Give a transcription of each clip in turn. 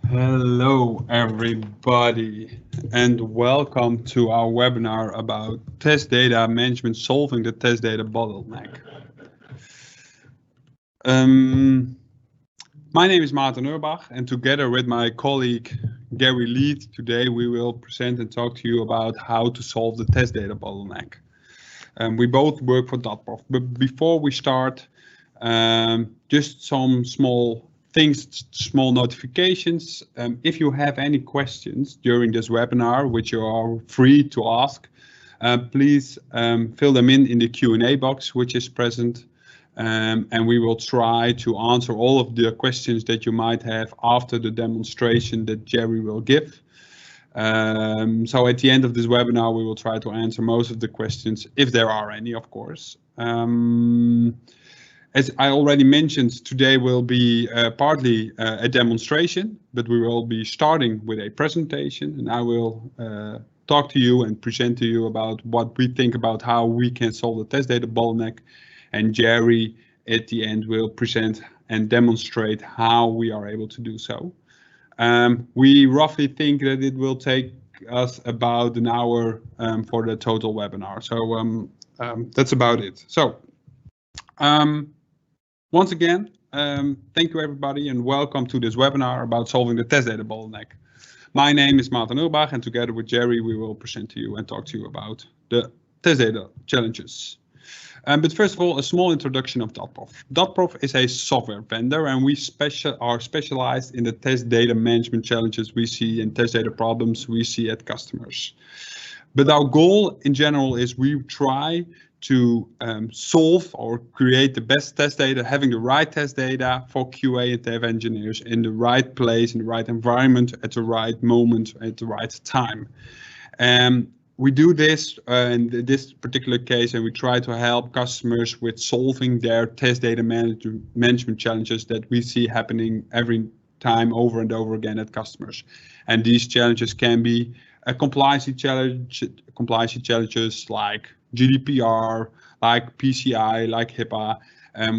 Hello everybody and welcome to our webinar about test data management, solving the test data bottleneck. My name is Maarten Urbach, and together with my colleague Gary Leith, today we will present and talk to you about how to solve the test data bottleneck. We both work for DATPROF, but before we start, just some small notifications. If you have any questions during this webinar, which you are free to ask, please fill them in the Q&A box, which is present. And we will try to answer all of the questions that you might have after the demonstration that Jerry will give. So at the end of this webinar, we will try to answer most of the questions, if there are any, of course. As I already mentioned, today will be partly a demonstration, but we will be starting with a presentation, and I will talk to you and present to you about what we think about how we can solve the test data bottleneck, and Jerry at the end will present and demonstrate how we are able to do so. We roughly think that it will take us about an hour for the total webinar, so that's about it. So. Once again, thank you everybody and welcome to this webinar about solving the test data bottleneck. My name is Maarten Urbach, and together with Jerry we will present to you and talk to you about the test data challenges. But first of all, a small introduction of DATPROF. DATPROF is a software vendor, and we are specialized in the test data management challenges we see and test data problems we see at customers. But our goal in general is we try to solve or create the best test data, having the right test data for QA and dev engineers in the right place, in the right environment, at the right moment, at the right time. We do this in this particular case, and we try to help customers with solving their test data management challenges that we see happening every time over and over again at customers. And these challenges can be compliance challenges like GDPR, like PCI, like HIPAA.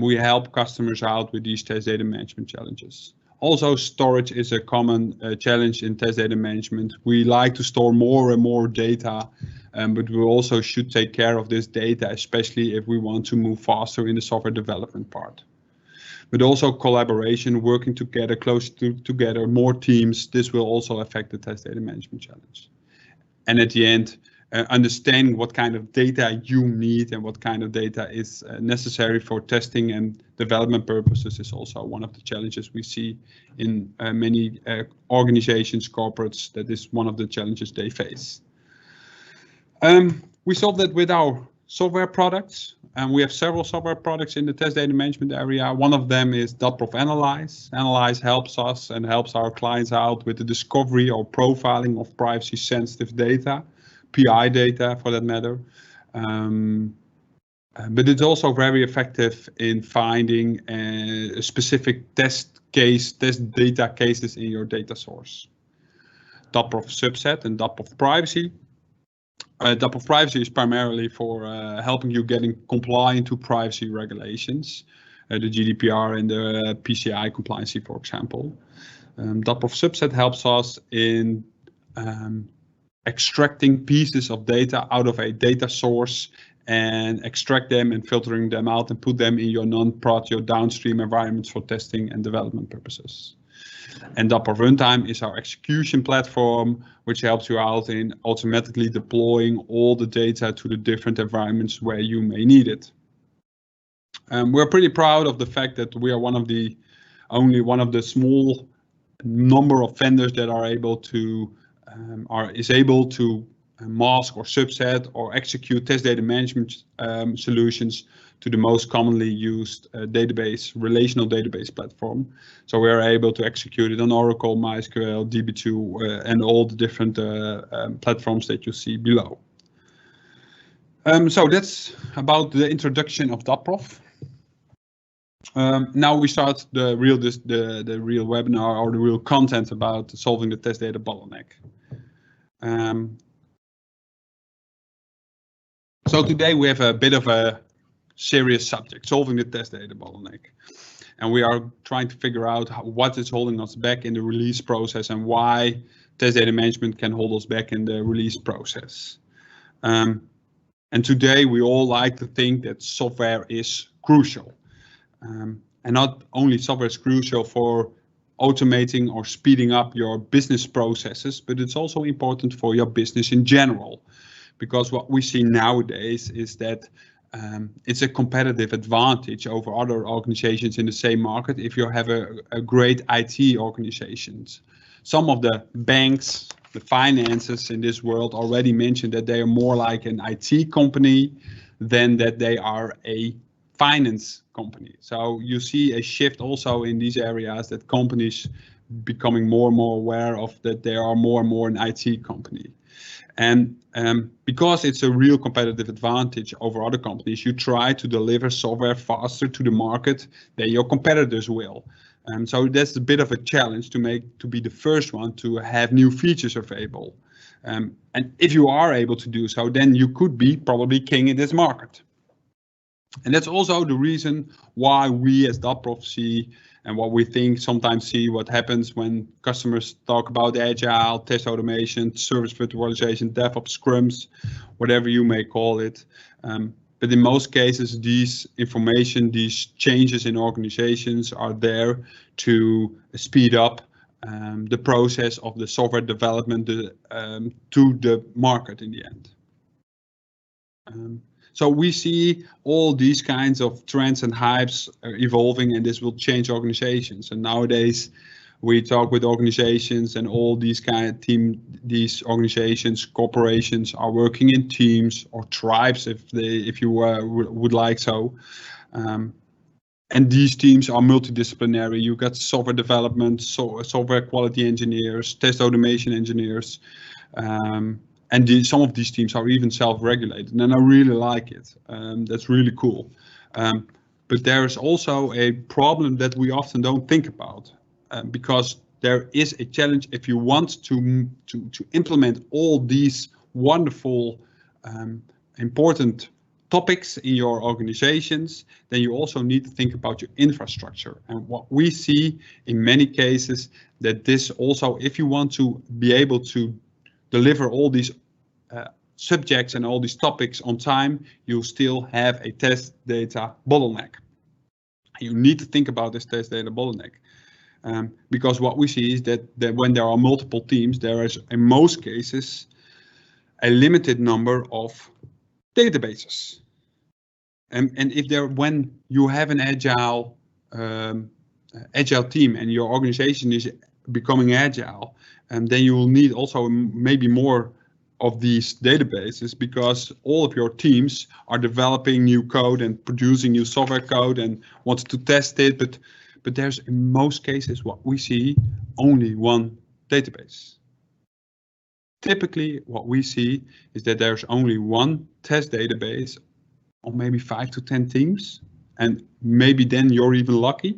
We help customers out with these test data management challenges. Also, storage is a common challenge in test data management. We like to store more and more data, but we also should take care of this data, especially if we want to move faster in the software development part. But also collaboration, working together, close together, more teams, this will also affect the test data management challenge. And at the end, understanding what kind of data you need and what kind of data is necessary for testing and development purposes is also one of the challenges we see in many organizations, corporates. That is one of the challenges they face. We solve that with our software products, and we have several software products in the test data management area. One of them is DATPROF Analyze. Analyze helps us and helps our clients out with the discovery or profiling of privacy sensitive data, PI data for that matter. But it's also very effective in finding specific test data cases in your data source. DATPROF Subset and DATPROF Privacy. DATPROF Privacy is primarily for helping you getting compliant to privacy regulations, the GDPR and the PCI compliancy, for example. DATPROF Subset helps us in extracting pieces of data out of a data source and extract them and filtering them out and put them in your non-prod, your downstream environments for testing and development purposes. And DATPROF Runtime is our execution platform, which helps you out in automatically deploying all the data to the different environments where you may need it. We're pretty proud of the fact that we are only one of the small number of vendors that are able to mask or subset or execute test data management solutions to the most commonly used relational database platform. So we are able to execute it on Oracle, MySQL, DB2, and all the different platforms that you see below. So that's about the introduction of DATPROF. Now we start the real webinar, or the real content about solving the test data bottleneck. So today we have a bit of a serious subject, solving the test data bottleneck. and we are trying to figure out what is holding us back in the release process and why test data management can hold us back in the release process. And today we all like to think that software is crucial. And not only software is crucial for automating or speeding up your business processes, but it's also important for your business in general. Because what we see nowadays is that it's a competitive advantage over other organizations in the same market if you have a great IT organizations. Some of the banks, the finances in this world already mentioned that they are more like an IT company than that they are a finance company. So you see a shift also in these areas, that companies becoming more and more aware of that they are more and more an IT company. And because it's a real competitive advantage over other companies, you try to deliver software faster to the market than your competitors will. So that's a bit of a challenge to be the first one to have new features available. And if you are able to do so, then you could be probably king in this market. And that's also the reason why we as DATPROF see, and what we think sometimes see, what happens when customers talk about agile, test automation, service virtualization, DevOps, scrums, whatever you may call it. But in most cases, these changes in organizations are there to speed up the process of the software development to the market in the end. So we see all these kinds of trends and hypes evolving, and this will change organizations. And nowadays we talk with organizations, and all these these organizations, corporations are working in teams or tribes, if you would like so. And these teams are multidisciplinary. You got software development, software quality engineers, test automation engineers. And some of these teams are even self-regulated, and I really like it. That's really cool. But there's also a problem that we often don't think about, because there is a challenge if you want to implement all these wonderful, important topics in your organizations. Then you also need to think about your infrastructure. And what we see in many cases, that this also, if you want to be able to deliver all these subjects and all these topics on time, you still have a test data bottleneck. You need to think about this test data bottleneck, because what we see is that when there are multiple teams, there is in most cases a limited number of databases. And when you have an agile team and your organization is becoming agile, then you will need also maybe more of these databases, because all of your teams are developing new code and producing new software code and wants to test it, but there's in most cases what we see only one database. Typically what we see is that there's only one test database on maybe 5 to 10 teams, and maybe then you're even lucky.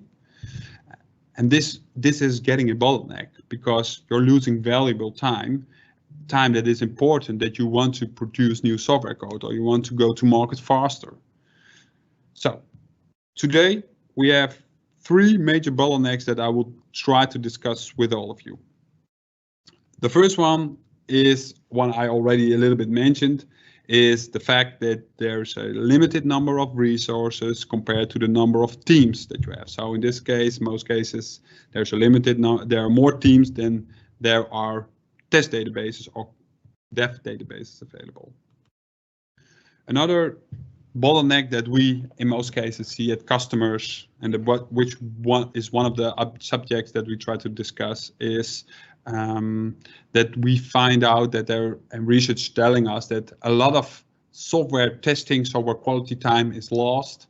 And this is getting a bottleneck, because you're losing valuable time that is important, that you want to produce new software code or you want to go to market faster. So today we have 3 major bottlenecks that I will try to discuss with all of you. The first one is one I already a little bit mentioned, is the fact that there's a limited number of resources compared to the number of teams that you have. So in this case, most cases, there's a limited number. There are more teams than there are test databases or dev databases available. Another bottleneck that we in most cases see at customers, and which one is one of the subjects that we try to discuss, is that we find out that there, and research telling us that a lot of software testing, software quality time is lost.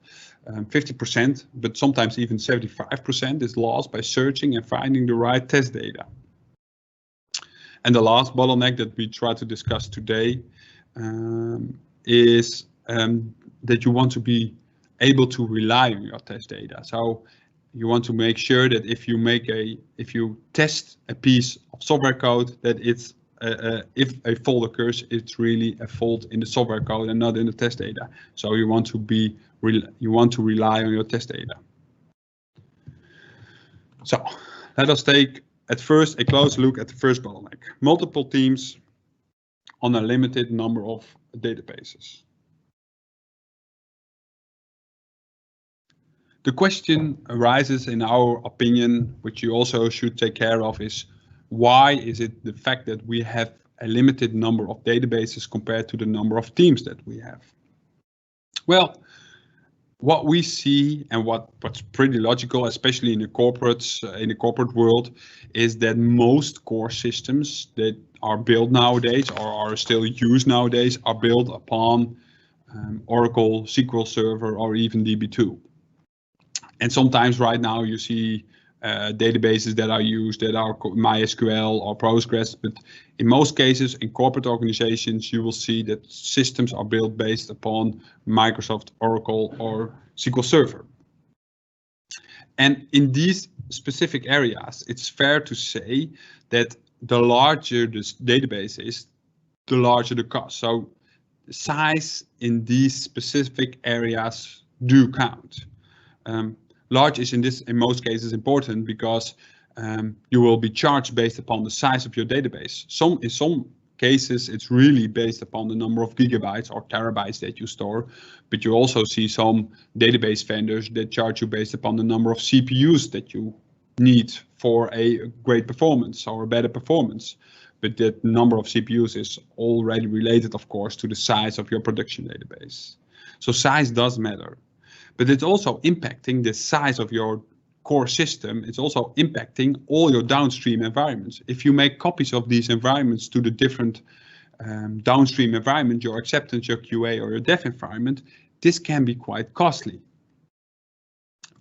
50%, but sometimes even 75% is lost by searching and finding the right test data. And the last bottleneck that we try to discuss today is that you want to be able to rely on your test data. So you want to make sure that if you test a piece of software code, that it's if a fault occurs, it's really a fault in the software code and not in the test data. So you want to rely on your test data. So let us take at first a close look at the first bottleneck. Multiple teams on a limited number of databases. The question arises, in our opinion, which you also should take care of, is why is it the fact that we have a limited number of databases compared to the number of teams that we have? Well, what we see and what's pretty logical, especially in the corporate world, is that most core systems that are built nowadays or are still used nowadays are built upon Oracle, SQL Server, or even DB2. And sometimes right now you see databases that are used that are MySQL or Postgres, but in most cases in corporate organizations you will see that systems are built based upon Microsoft, Oracle, or SQL Server. And in these specific areas, it's fair to say that the larger the database is, the larger the cost. So the size in these specific areas do count. Large is in most cases important because you will be charged based upon the size of your database. In some cases, it's really based upon the number of gigabytes or terabytes that you store, but you also see some database vendors that charge you based upon the number of CPUs that you need for a great performance or a better performance. But that number of CPUs is already related, of course, to the size of your production database. So size does matter. But it's also impacting the size of your core system. It's also impacting all your downstream environments. If you make copies of these environments to the different downstream environment, your acceptance, your QA, or your dev environment, this can be quite costly.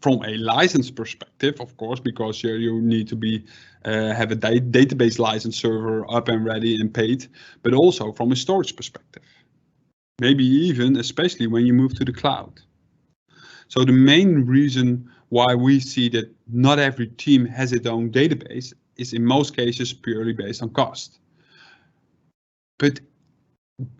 From a license perspective, of course, because you need to have a database license server up and ready and paid, but also from a storage perspective. Maybe even, especially when you move to the cloud. So the main reason why we see that not every team has its own database is in most cases purely based on cost. But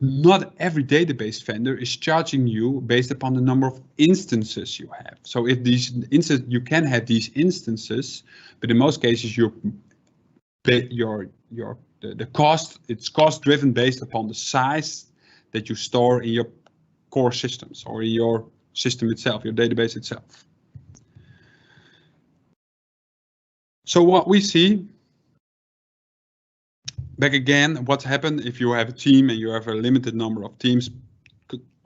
not every database vendor is charging you based upon the number of instances you have. So if you can have these instances, but in most cases the cost, it's cost driven based upon the size that you store in your core systems or in your system itself, your database itself. So what we see, back again, what's happened if you have a team and you have a limited number of teams,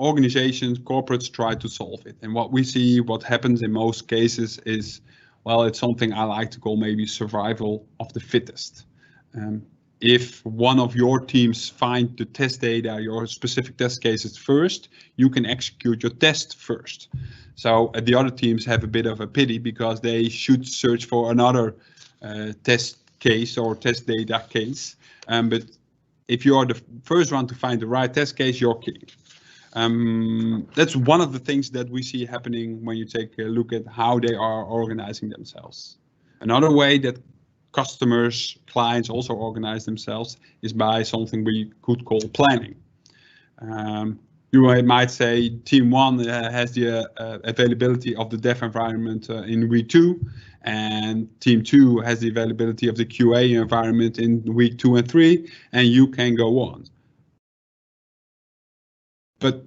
organizations, corporates try to solve it. And what we see, what happens in most cases is, well, it's something I like to call maybe survival of the fittest. If one of your teams find the test data, your specific test cases first, you can execute your test first. So the other teams have a bit of a pity because they should search for another test case or test data case. But if you are the first one to find the right test case, you're king. That's one of the things that we see happening when you take a look at how they are organizing themselves. Another way that customers, clients also organize themselves is by something we could call planning. You might say team 1 has the availability of the dev environment in week 2, and team 2 has the availability of the QA environment in week 2 and 3, and you can go on. But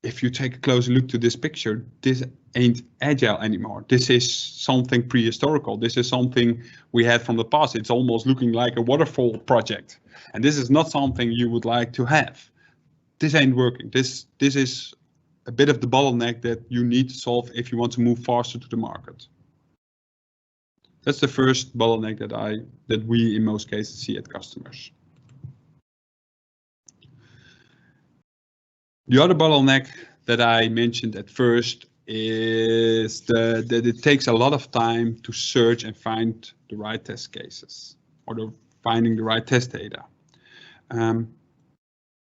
if you take a closer look to this picture, this ain't agile anymore. This is something prehistorical. This is something we had from the past. It's almost looking like a waterfall project. And this is not something you would like to have. This ain't working. This is a bit of the bottleneck that you need to solve if you want to move faster to the market. That's the first bottleneck that we in most cases see at customers. The other bottleneck that I mentioned at first is that it takes a lot of time to search and find the right test cases or finding the right test data.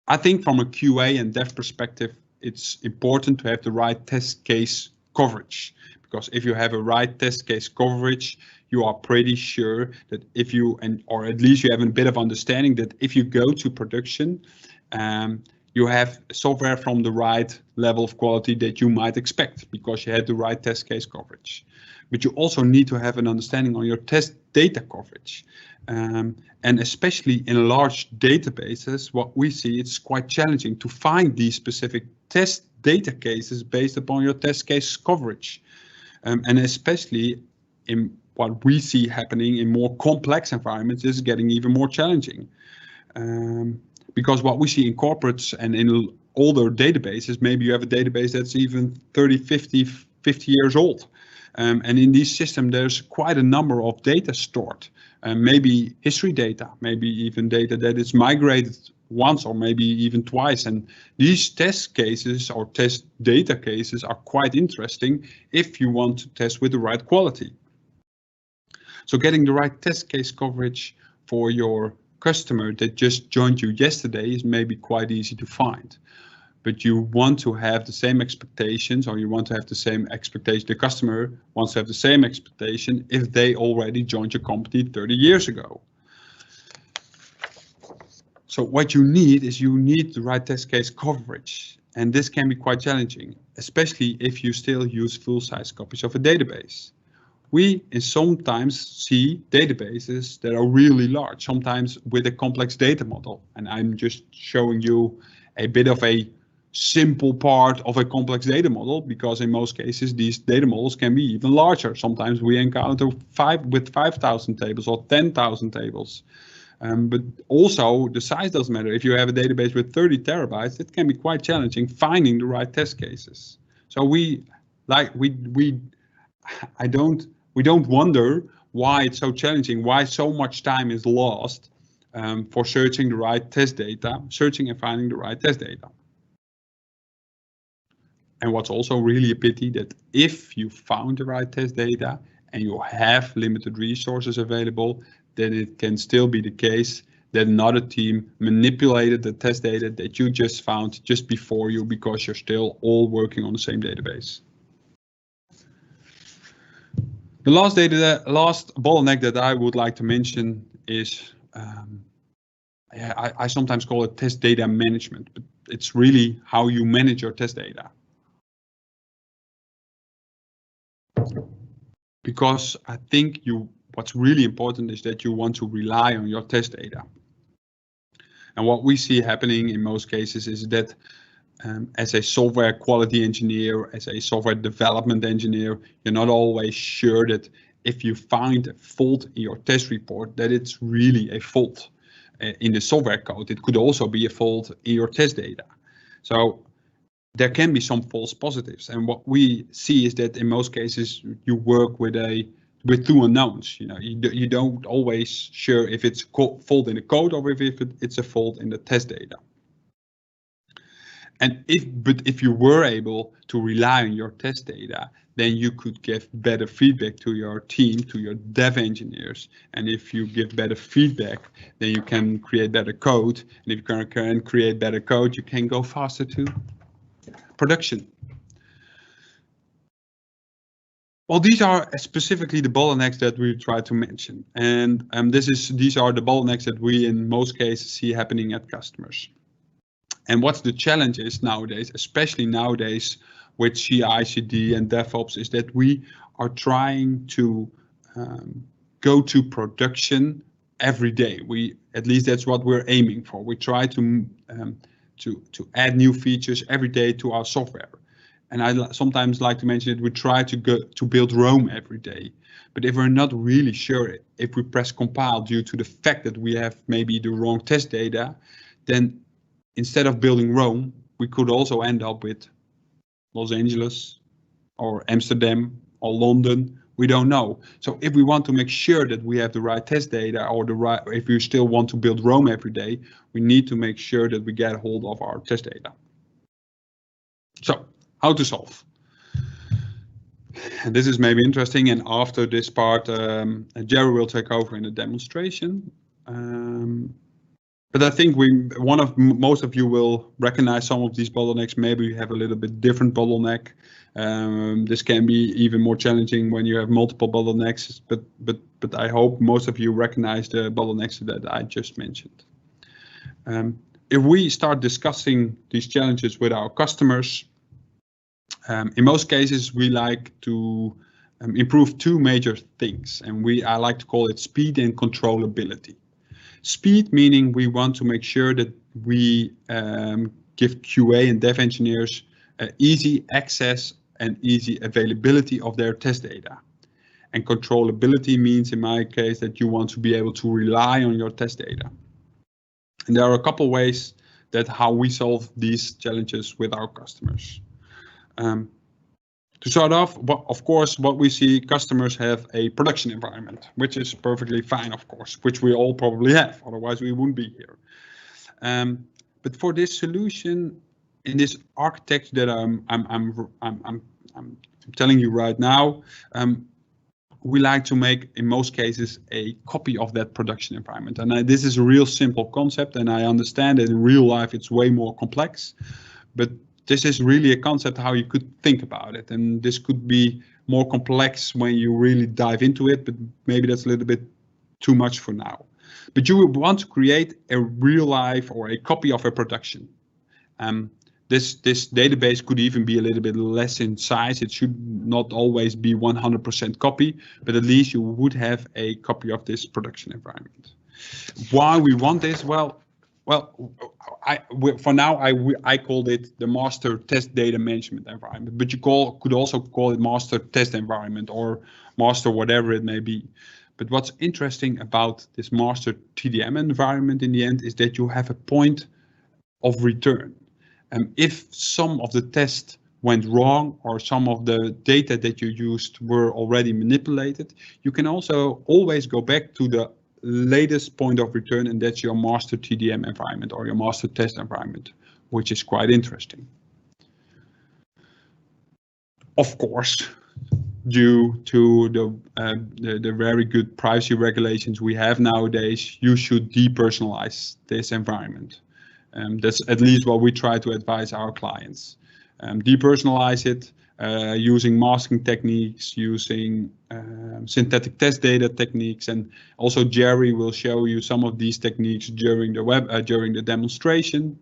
I think from a QA and dev perspective, it's important to have the right test case coverage, because if you have a right test case coverage, you are pretty sure that or at least you have a bit of understanding that if you go to production, you have software from the right level of quality that you might expect because you had the right test case coverage. But you also need to have an understanding on your test data coverage. And especially in large databases, what we see, it's quite challenging to find these specific test data cases based upon your test case coverage. And especially in what we see happening in more complex environments, this is getting even more challenging. Because what we see in corporates and in older databases, maybe you have a database that's even 30, 50 years old. And in these systems, there's quite a number of data stored, maybe history data, maybe even data that is migrated once or maybe even twice. And these test cases or test data cases are quite interesting if you want to test with the right quality. So getting the right test case coverage for your customer that just joined you yesterday is maybe quite easy to find. But you want to have the same expectations, or you want to have the same expectation. The customer wants to have the same expectation if they already joined your company 30 years ago. So what you need is you need the right test case coverage. And this can be quite challenging, especially if you still use full-size copies of a database. We sometimes see databases that are really large, sometimes with a complex data model. And I'm just showing you a bit of a simple part of a complex data model, because in most cases these data models can be even larger. Sometimes we encounter 5,000 tables or 10,000 tables. But also the size doesn't matter. If you have a database with 30 terabytes, it can be quite challenging finding the right test cases. So we don't wonder why it's so challenging, why so much time is lost for searching the right test data, searching and finding the right test data. And what's also really a pity that if you found the right test data and you have limited resources available, then it can still be the case that another team manipulated the test data that you just found just before you, because you're still all working on the same database. The last bottleneck that I would like to mention is, I sometimes call it test data management, but it's really how you manage your test data. Because I think what's really important is that you want to rely on your test data. And what we see happening in most cases is that as a software quality engineer, as a software development engineer, you're not always sure that if you find a fault in your test report, that it's really a fault in the software code. It could also be a fault in your test data. So there can be some false positives. And what we see is that in most cases, you work with two unknowns. You don't always sure if it's a fault in the code or if it's a fault in the test data. And if you were able to rely on your test data, then you could give better feedback to your team, to your dev engineers. And if you give better feedback, then you can create better code. And if you can create better code, you can go faster to production. Well, these are specifically the bottlenecks that we try to mention. And these are the bottlenecks that we in most cases see happening at customers. And what's the challenge is nowadays, especially nowadays with CI/CD and DevOps, is that we are trying to go to production every day. At least that's what we're aiming for. We try to add new features every day to our software. And I sometimes like to mention that we try to build Rome every day. But if we're not really sure if we press compile due to the fact that we have maybe the wrong test data, then instead of building Rome, we could also end up with Los Angeles or Amsterdam or London. We don't know. So if we want to make sure that we have the right test data, or if we still want to build Rome every day, we need to make sure that we get hold of our test data. So how to solve? And this is maybe interesting. And after this part, Jerry will take over in the demonstration. But I think most of you will recognize some of these bottlenecks. Maybe you have a little bit different bottleneck. This can be even more challenging when you have multiple bottlenecks. But I hope most of you recognize the bottlenecks that I just mentioned. if we start discussing these challenges with our customers, in most cases we like to improve two major things, and I like to call it speed and controllability. Speed meaning we want to make sure that we give QA and dev engineers easy access and easy availability of their test data. And controllability means, in my case, that you want to be able to rely on your test data. And there are a couple ways that how we solve these challenges with our customers. To start off, of course, what we see, customers have a production environment, which is perfectly fine, of course, which we all probably have, otherwise we wouldn't be here. But for this solution, in this architecture that I'm telling you right now, we like to make, in most cases, a copy of that production environment. And this is a real simple concept, and I understand that in real life it's way more complex, but this is really a concept how you could think about it. And this could be more complex when you really dive into it, but maybe that's a little bit too much for now. But you would want to create a real life or a copy of a production. This database could even be a little bit less in size. It should not always be 100% copy, but at least you would have a copy of this production environment. Why we want this? Well, for now I called it the master test data management environment, but you could also call it master test environment or master whatever it may be. But what's interesting about this master TDM environment in the end is that you have a point of return. If some of the tests went wrong or some of the data that you used were already manipulated, you can also always go back to the latest point of return, and that's your master TDM environment or your master test environment, which is quite interesting. Of course, due to the very good privacy regulations we have nowadays, you should depersonalize this environment. That's at least what we try to advise our clients. Depersonalize it using masking techniques, using synthetic test data techniques, and also Jerry will show you some of these techniques during the demonstration,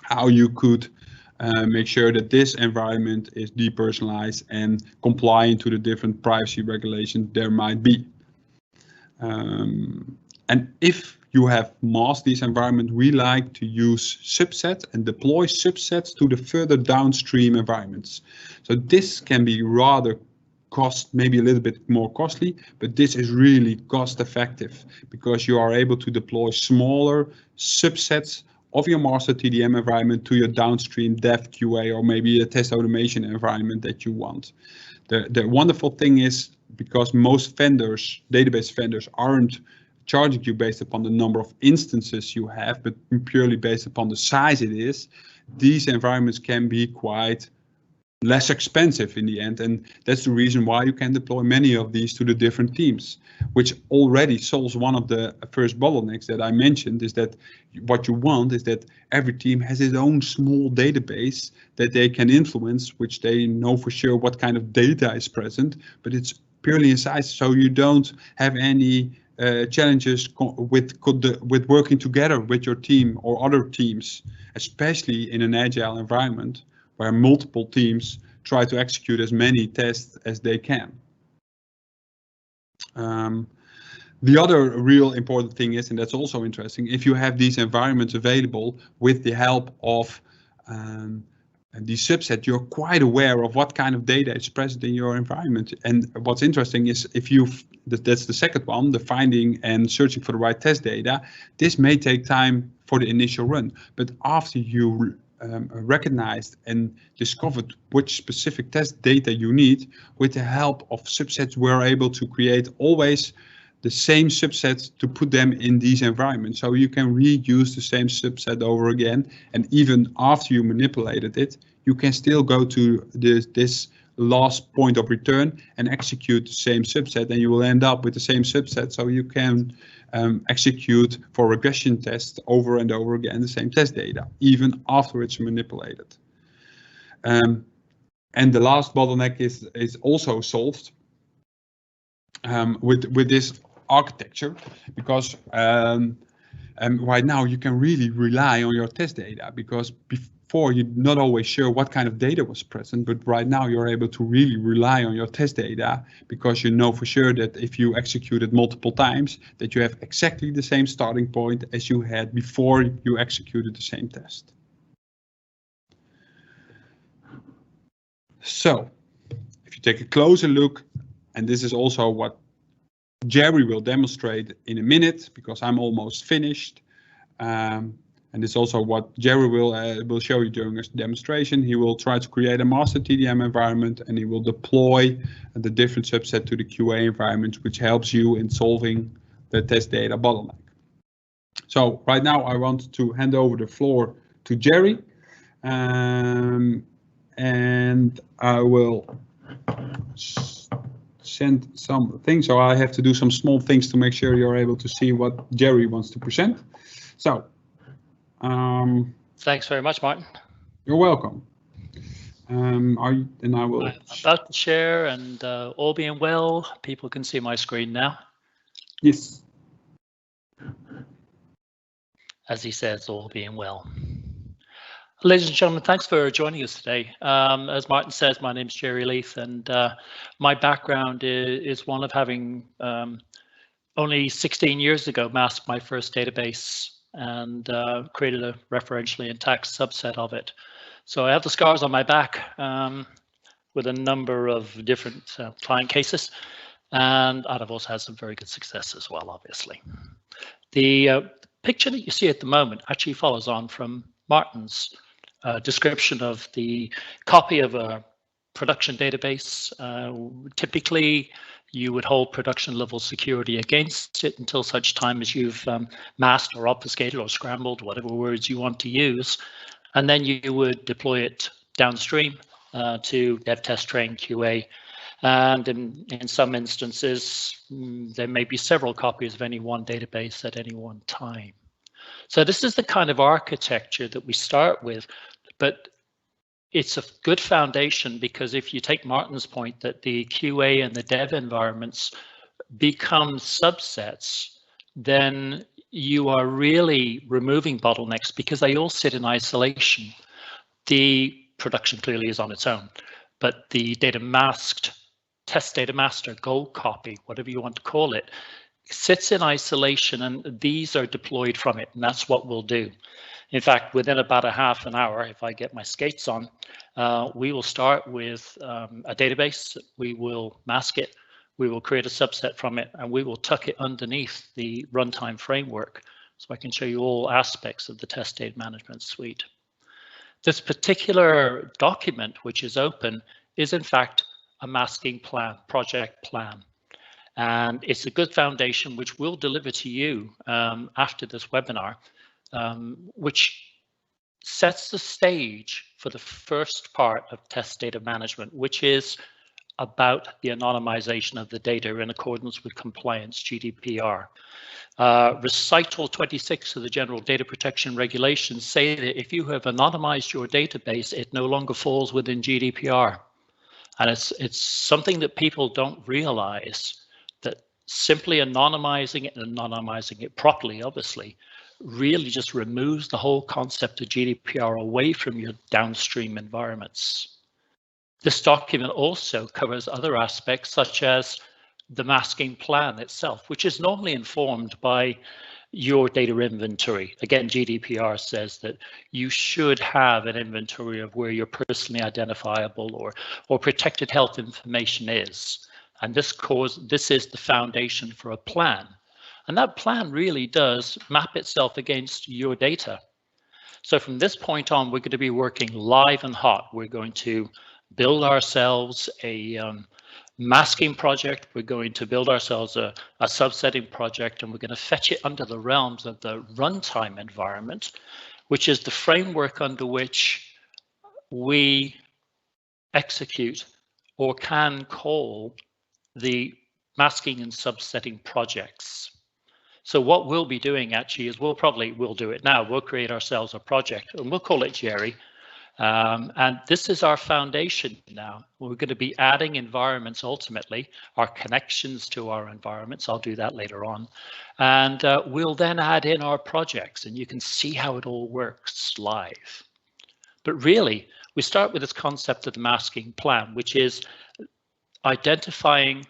how you could make sure that this environment is depersonalized and compliant to the different privacy regulations there might be. And if you have masked this environment, we like to use subsets and deploy subsets to the further downstream environments. So this can be rather maybe a little bit more costly, but this is really cost effective because you are able to deploy smaller subsets of your master TDM environment to your downstream dev QA or maybe a test automation environment that you want. The wonderful thing is, because most vendors, database vendors, aren't charging you based upon the number of instances you have, but purely based upon the size it is, these environments can be quite less expensive in the end. And that's the reason why you can deploy many of these to the different teams, which already solves one of the first bottlenecks that I mentioned, is that what you want is that every team has its own small database that they can influence, which they know for sure what kind of data is present, but it's purely in size, so you don't have any challenges with working together with your team or other teams, especially in an agile environment where multiple teams try to execute as many tests as they can. The other real important thing is, and that's also interesting, if you have these environments available with the help of the subset, you're quite aware of what kind of data is present in your environment. And what's interesting is that's the second one, the finding and searching for the right test data. This may take time for the initial run, but after you recognized and discovered which specific test data you need, with the help of subsets, we're able to create always the same subsets to put them in these environments. So you can reuse the same subset over again, and even after you manipulated it, you can still go to this last point of return and execute the same subset, and you will end up with the same subset. So you can execute for regression tests over and over again the same test data, even after it's manipulated. And the last bottleneck is also solved with this architecture, because right now you can really rely on your test data, because before you're not always sure what kind of data was present, but right now you're able to really rely on your test data, because you know for sure that if you execute it multiple times, that you have exactly the same starting point as you had before you executed the same test. So if you take a closer look, and this is also what Jerry will demonstrate in a minute, because I'm almost finished. And it's also what Jerry will show you during his demonstration. He will try to create a master TDM environment, and he will deploy the different subset to the QA environment, which helps you in solving the test data bottleneck. So right now I want to hand over the floor to Jerry, and I will send some things. So I have to do some small things to make sure you're able to see what Jerry wants to present. So. Thanks very much, Martin. You're welcome. And I will. I'm about to share, and all being well, people can see my screen now. Yes. As he says, all being well. Ladies and gentlemen, thanks for joining us today. As Martin says, my name is Jerry Leith, and my background is one of having only 16 years ago masked my first database and created a referentially intact subset of it. So I have the scars on my back with a number of different client cases, and I've also had some very good success as well, obviously. The picture that you see at the moment actually follows on from Martin's description of the copy of a production database. Typically, you would hold production level security against it until such time as you've masked or obfuscated or scrambled, whatever words you want to use. And then you would deploy it downstream to dev, test, train, QA. And in some instances, there may be several copies of any one database at any one time. So this is the kind of architecture that we start with, but it's a good foundation, because if you take Martin's point that the QA and the dev environments become subsets, then you are really removing bottlenecks, because they all sit in isolation. The production clearly is on its own, but the data masked, test data master, gold copy, whatever you want to call it, sits in isolation, and these are deployed from it, and that's what we'll do. In fact, within about a half an hour, if I get my skates on, we will start with a database. We will mask it. We will create a subset from it, and we will tuck it underneath the runtime framework, so I can show you all aspects of the test data management suite. This particular document, which is open, is in fact a masking plan, project plan. And it's a good foundation which we'll deliver to you after this webinar, which sets the stage for the first part of test data management, which is about the anonymization of the data in accordance with compliance GDPR. Recital 26 of the General Data Protection Regulations say that if you have anonymized your database, it no longer falls within GDPR. And it's something that people don't realize, that simply anonymizing it, and anonymizing it properly, obviously, really just removes the whole concept of GDPR away from your downstream environments. This document also covers other aspects, such as the masking plan itself, which is normally informed by your data inventory. Again, GDPR says that you should have an inventory of where your personally identifiable or protected health information is. And this is the foundation for a plan. And that plan really does map itself against your data. So from this point on, we're going to be working live and hot. We're going to build ourselves a masking project. We're going to build ourselves a subsetting project, and we're going to fetch it under the realms of the runtime environment, which is the framework under which we execute or can call the masking and subsetting projects. So what we'll be doing actually is we'll do it now. We'll create ourselves a project, and we'll call it Jerry. And this is our foundation now. We're going to be adding environments ultimately, our connections to our environments. I'll do that later on. And we'll then add in our projects, and you can see how it all works live. But really, we start with this concept of the masking plan, which is identifying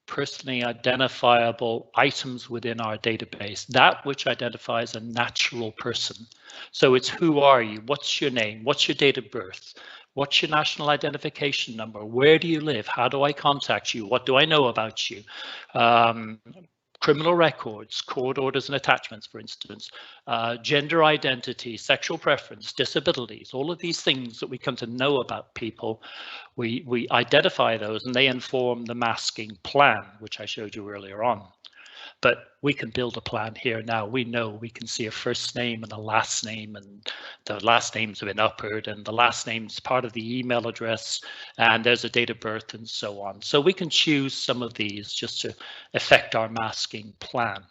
personally identifiable items within our database, that which identifies a natural person. So it's who are you? What's your name? What's your date of birth? What's your national identification number? Where do you live? How do I contact you? What do I know about you? Criminal records, court orders and attachments, for instance, gender identity, sexual preference, disabilities, all of these things that we come to know about people, we identify those and they inform the masking plan, which I showed you earlier on. But we can build a plan here now. We know we can see a first name and a last name, and the last names have been uppered, and the last name's part of the email address, and there's a date of birth and so on. So we can choose some of these just to affect our masking plan.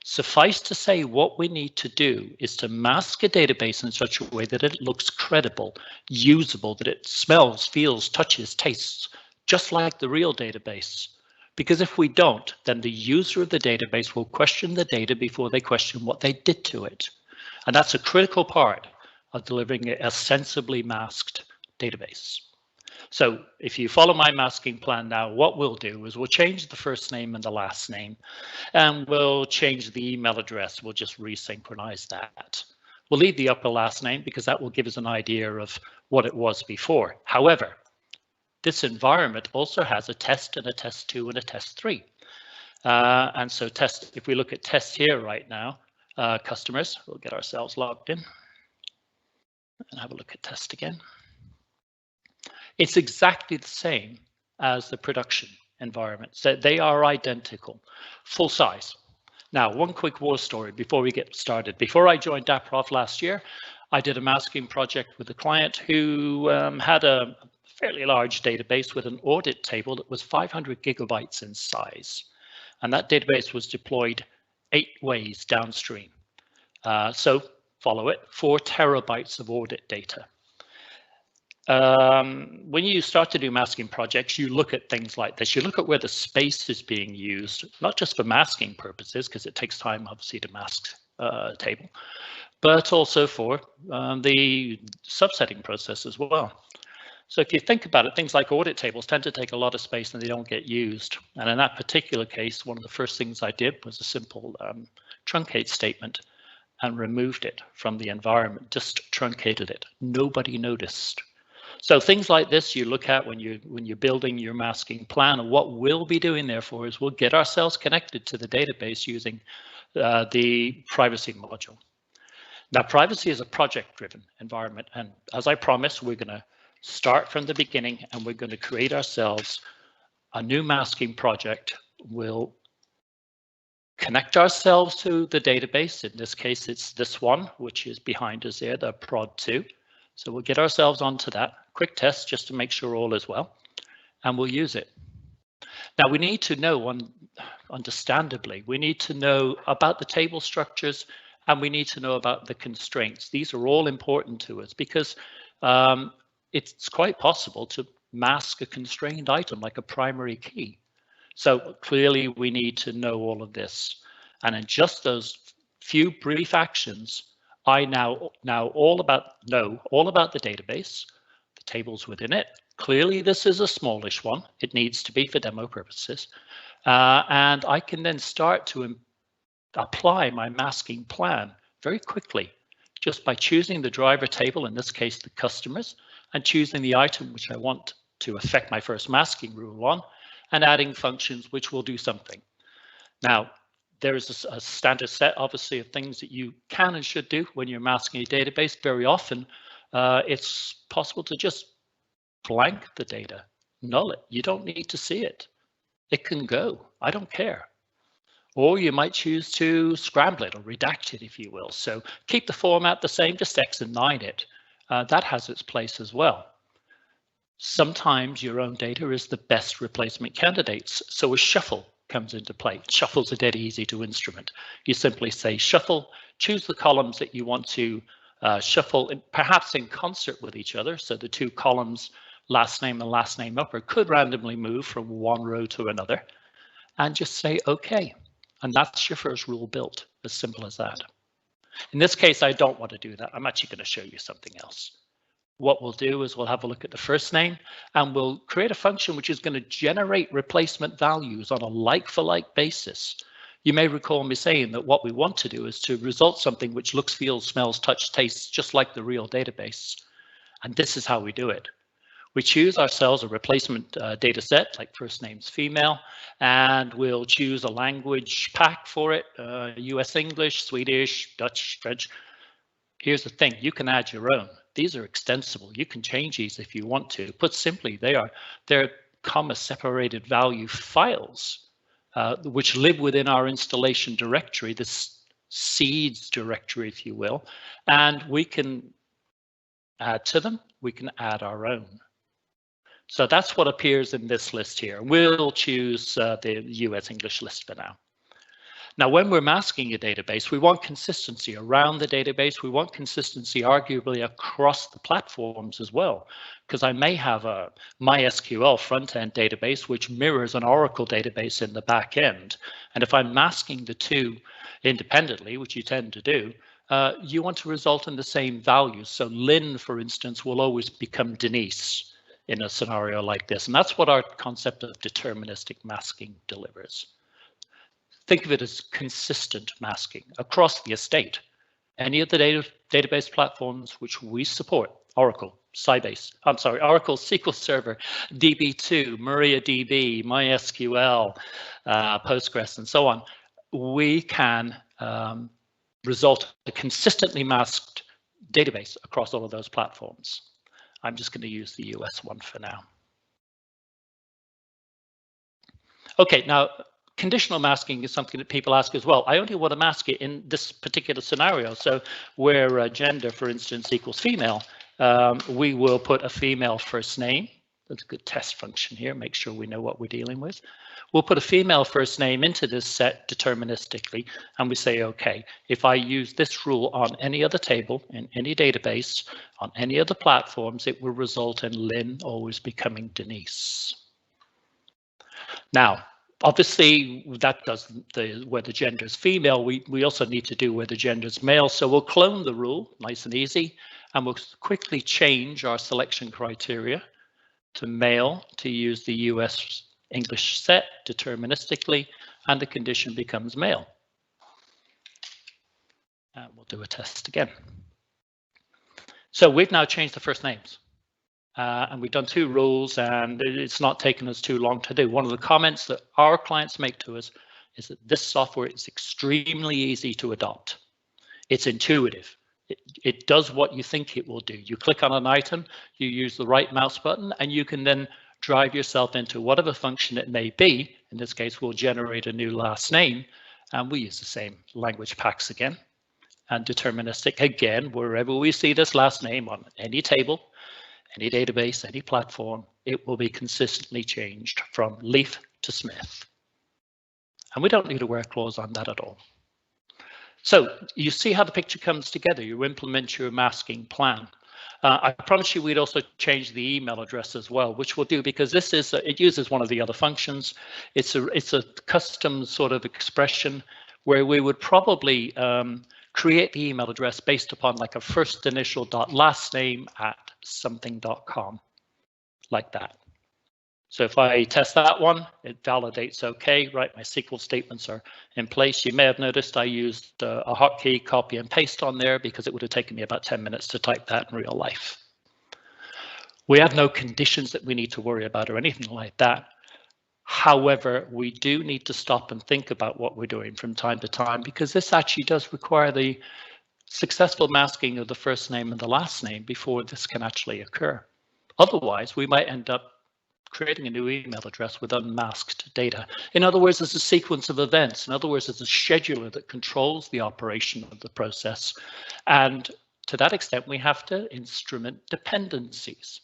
Suffice to say, what we need to do is to mask a database in such a way that it looks credible, usable, that it smells, feels, touches, tastes, just like the real database. Because if we don't, then the user of the database will question the data before they question what they did to it. And that's a critical part of delivering a sensibly masked database. So if you follow my masking plan now, what we'll do is we'll change the first name and the last name, and we'll change the email address. We'll just resynchronize that. We'll leave the upper last name because that will give us an idea of what it was before. However, this environment also has a test and a test 2 and a test 3. And so if we look at test here right now, customers, we'll get ourselves logged in and have a look at test again. It's exactly the same as the production environment. So they are identical, full size. Now, one quick war story before we get started. Before I joined DATPROF last year, I did a masking project with a client who had a fairly large database with an audit table that was 500 gigabytes in size. And that database was deployed 8 ways downstream. So follow it, 4 terabytes of audit data. When you start to do masking projects, you look at things like this. You look at where the space is being used, not just for masking purposes, because it takes time, obviously, to mask a table, but also for the subsetting process as well. So if you think about it, things like audit tables tend to take a lot of space and they don't get used. And in that particular case, one of the first things I did was a simple truncate statement and removed it from the environment, just truncated it. Nobody noticed. So things like this you look at when you're building your masking plan, and what we'll be doing therefore is we'll get ourselves connected to the database using the privacy module. Now, privacy is a project-driven environment, and as I promised, we're going to start from the beginning and we're going to create ourselves a new masking project. We'll connect ourselves to the database. In this case, it's this one, which is behind us there, the prod2. So we'll get ourselves onto that. Quick test just to make sure all is well, and we'll use it. Now we need to know, understandably, we need to know about the table structures and we need to know about the constraints. These are all important to us because it's quite possible to mask a constrained item like a primary key. So clearly we need to know all of this. And in just those few brief actions, I now know all about the database, the tables within it. Clearly this is a smallish one. It needs to be for demo purposes. And I can then start to apply my masking plan very quickly just by choosing the driver table, in this case the customers, and choosing the item which I want to affect my first masking rule on, and adding functions which will do something. Now, there is a standard set, obviously, of things that you can and should do when you're masking a database. Very often, it's possible to just blank the data, null it. You don't need to see it. It can go. I don't care. Or you might choose to scramble it or redact it, if you will. So keep the format the same, just X and 9 it. That has its place as well. Sometimes your own data is the best replacement candidates. So a shuffle comes into play. Shuffles are dead easy to instrument. You simply say shuffle, choose the columns that you want to shuffle perhaps in concert with each other. So the two columns, last name and last name upper, could randomly move from one row to another, and just say OK. And that's your first rule built, as simple as that. In this case, I don't want to do that. I'm actually going to show you something else. What we'll do is we'll have a look at the first name, and we'll create a function which is going to generate replacement values on a like-for-like basis. You may recall me saying that what we want to do is to result something which looks, feels, smells, touch, tastes just like the real database. And this is how we do it. We choose ourselves a replacement data set, like first name's female, and we'll choose a language pack for it, US English, Swedish, Dutch, French. Here's the thing, you can add your own. These are extensible. You can change these if you want to. Put simply, they're comma separated value files, which live within our installation directory, this seeds directory, if you will, and we can add to them. We can add our own. So that's what appears in this list here. We'll choose the US English list for now. Now, when we're masking a database, we want consistency around the database. We want consistency arguably across the platforms as well, because I may have a MySQL front-end database which mirrors an Oracle database in the back end. And if I'm masking the two independently, which you tend to do, you want to result in the same values. So Lynn, for instance, will always become Denise in a scenario like this. And that's what our concept of deterministic masking delivers. Think of it as consistent masking across the estate. Any of the database platforms which we support, Oracle, Sybase, Oracle SQL Server, DB2, MariaDB, MySQL, Postgres, and so on, we can result in a consistently masked database across all of those platforms. I'm just going to use the US one for now. Okay, now, conditional masking is something that people ask as well. I only want to mask it in this particular scenario. So where gender, for instance, equals female, we will put a female first name. That's a good test function here. Make sure we know what we're dealing with. We'll put a female first name into this set deterministically, and we say, OK, if I use this rule on any other table, in any database, on any other platforms, it will result in Lynn always becoming Denise. Now, obviously, that does where the gender is female. We also need to do where the gender is male. So we'll clone the rule, nice and easy, and we'll quickly change our selection criteria to male to use the US English set deterministically, and the condition becomes male. And we'll do a test again. So we've now changed the first names. And we've done two rules, and it's not taken us too long to do. One of the comments that our clients make to us is that this software is extremely easy to adopt. It's intuitive. It does what you think it will do. You click on an item, you use the right mouse button, and you can then drive yourself into whatever function it may be. In this case, we'll generate a new last name, and we use the same language packs again. And deterministic, again, wherever we see this last name on any table, any database, any platform, it will be consistently changed from Leaf to Smith. And we don't need a where clause on that at all. So you see how the picture comes together. You implement your masking plan. I promise you we'd also change the email address as well, which we'll do because this is it uses one of the other functions. It's a custom sort of expression where we would probably create the email address based upon like a first initial dot last name at something.com, like that. So if I test that one, it validates OK, right? My SQL statements are in place. You may have noticed I used a hotkey copy and paste on there because it would have taken me about 10 minutes to type that in real life. We have no conditions that we need to worry about or anything like that. However, we do need to stop and think about what we're doing from time to time, because this actually does require the successful masking of the first name and the last name before this can actually occur. Otherwise, we might end up creating a new email address with unmasked data. In other words, there's a sequence of events. In other words, there's a scheduler that controls the operation of the process. And to that extent, we have to instrument dependencies.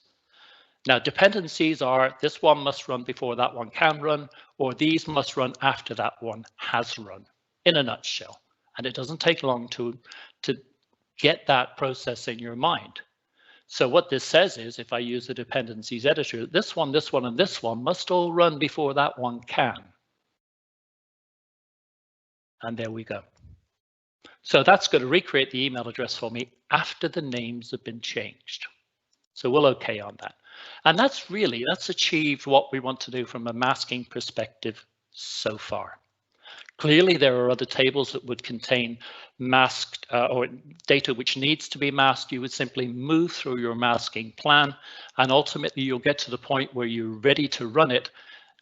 Now, dependencies are this one must run before that one can run, or these must run after that one has run, in a nutshell. And it doesn't take long to get that process in your mind. So what this says is, if I use the dependencies editor, this one, and this one must all run before that one can. And there we go. So that's going to recreate the email address for me after the names have been changed. So we'll OK on that. And that's achieved what we want to do from a masking perspective so far. Clearly, there are other tables that would contain masked or data which needs to be masked. You would simply move through your masking plan, and ultimately you'll get to the point where you're ready to run it.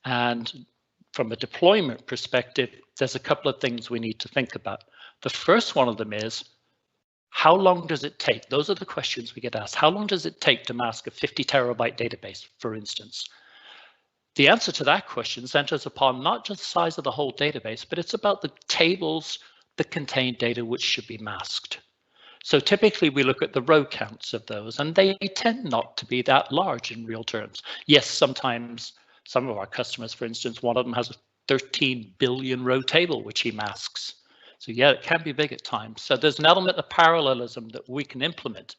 And from a deployment perspective, there's a couple of things we need to think about. The first one of them is, how long does it take? Those are the questions we get asked. How long does it take to mask a 50 terabyte database, for instance? The answer to that question centers upon not just the size of the whole database, but it's about the tables that contain data which should be masked. So typically we look at the row counts of those, and they tend not to be that large in real terms. Yes, sometimes some of our customers, for instance, one of them has a 13 billion row table which he masks. So yeah, it can be big at times. So there's an element of parallelism that we can implement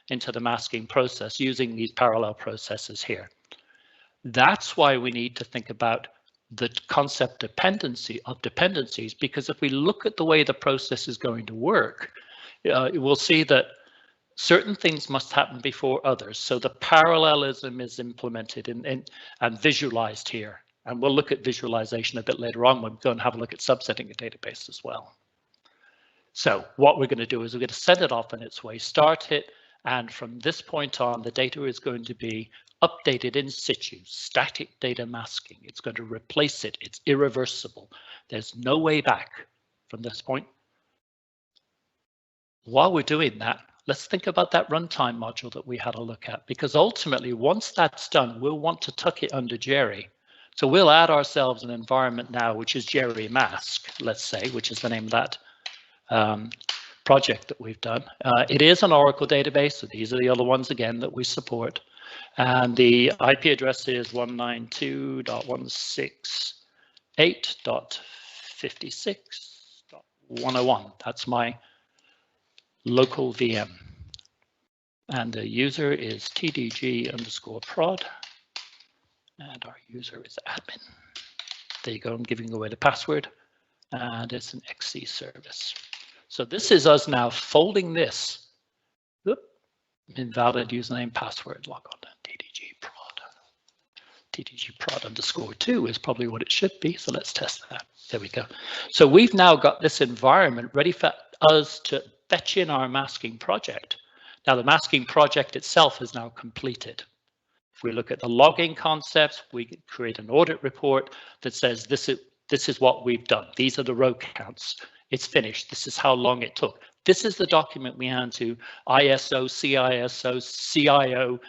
into the masking process using these parallel processes here. That's why we need to think about the concept of dependencies, because if we look at the way the process is going to work, we'll see that certain things must happen before others. So the parallelism is implemented and visualized here. And we'll look at visualization a bit later on when we go and have a look at subsetting a database as well. So what we're going to do is we're going to send it off in its way, start it, and from this point on, the data is going to be updated in situ, static data masking. It's going to replace it. It's irreversible. There's no way back from this point. While we're doing that, let's think about that runtime module that we had a look at, because ultimately, once that's done, we'll want to tuck it under Jerry. So we'll add ourselves an environment now, which is Jerry Mask, let's say, which is the name of that project that we've done. It is an Oracle database, so these are the other ones again that we support. And the IP address is 192.168.56.101. That's my local VM. And the user is tdg_prod. And our user is admin. There you go, I'm giving away the password. And it's an XC service. So this is us now folding this. Oop, invalid username password, log on to tdg_prod. tdg_prod_2 is probably what it should be. So let's test that. There we go. So we've now got this environment ready for us to fetch in our masking project. Now the masking project itself is now completed. If we look at the logging concepts, we can create an audit report that says this is what we've done. These are the row counts. It's finished. This is how long it took. This is the document we hand to ISO, CISO, CIO,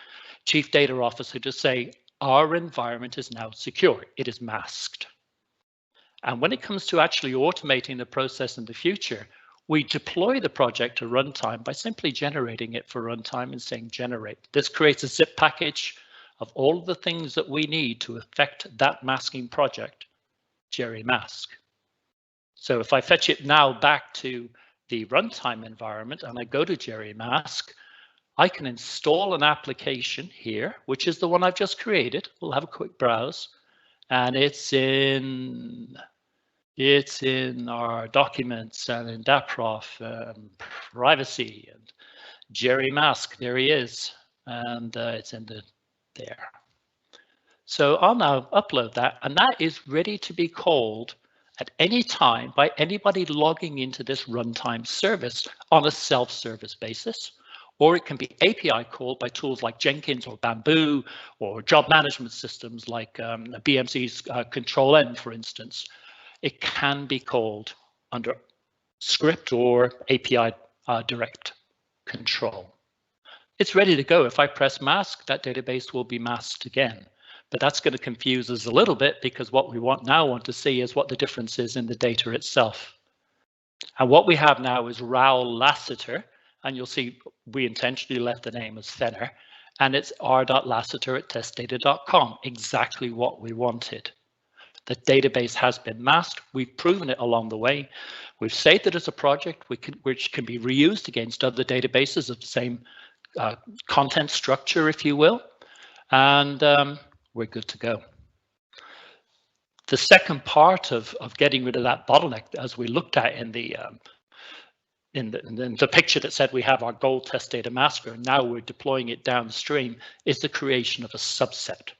Chief Data Officer to say our environment is now secure. It is masked. And when it comes to actually automating the process in the future, we deploy the project to runtime by simply generating it for runtime and saying generate. This creates a zip package of all of the things that we need to affect that masking project, Jerry Mask. So if I fetch it now back to the runtime environment and I go to Jerry Mask, I can install an application here, which is the one I've just created. We'll have a quick browse, and it's in our documents and in DATPROF, privacy, and Jerry Mask. There he is, and it's in there. So I'll now upload that, and that is ready to be called at any time by anybody logging into this runtime service on a self-service basis, or it can be API called by tools like Jenkins or Bamboo or job management systems like BMC's Control N, for instance. It can be called under script or API direct control. It's ready to go. If I press mask, that database will be masked again. But that's going to confuse us a little bit, because what we want to see is what the difference is in the data itself. And what we have now is Raoul Lassiter, and you'll see we intentionally left the name as Fenner, and it's r.lassiter@testdata.com, exactly what we wanted. The database has been masked. We've proven it along the way. We've said that it's a project which can be reused against other databases of the same content structure, if you will, and we're good to go. The second part of getting rid of that bottleneck, as we looked at in the picture that said we have our gold test data masker, and now we're deploying it downstream, is the creation of a subset.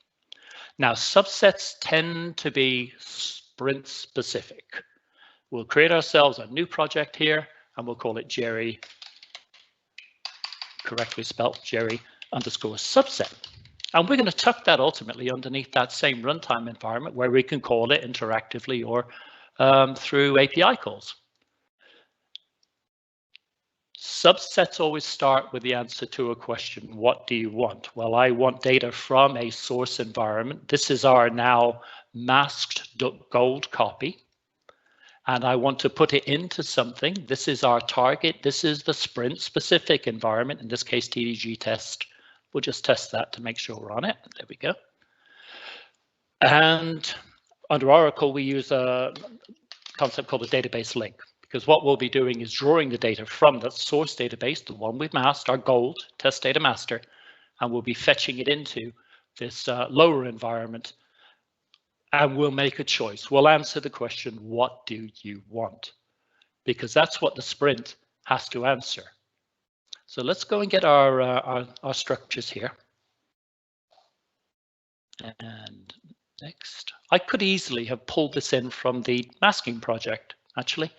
Now, subsets tend to be sprint specific. We'll create ourselves a new project here, and we'll call it Jerry, correctly spelled Jerry _subset. And we're going to tuck that ultimately underneath that same runtime environment where we can call it interactively or through API calls. Subsets always start with the answer to a question. What do you want? Well, I want data from a source environment. This is our now masked gold copy. And I want to put it into something. This is our target. This is the sprint specific environment, in this case, TDG test. We'll just test that to make sure we're on it. There we go. And under Oracle, we use a concept called a database link, because what we'll be doing is drawing the data from the source database, the one we've masked, our gold test data master, and we'll be fetching it into this lower environment. And we'll make a choice. We'll answer the question, what do you want? Because that's what the sprint has to answer. So let's go and get our structures here. And next, I could easily have pulled this in from the masking project, actually.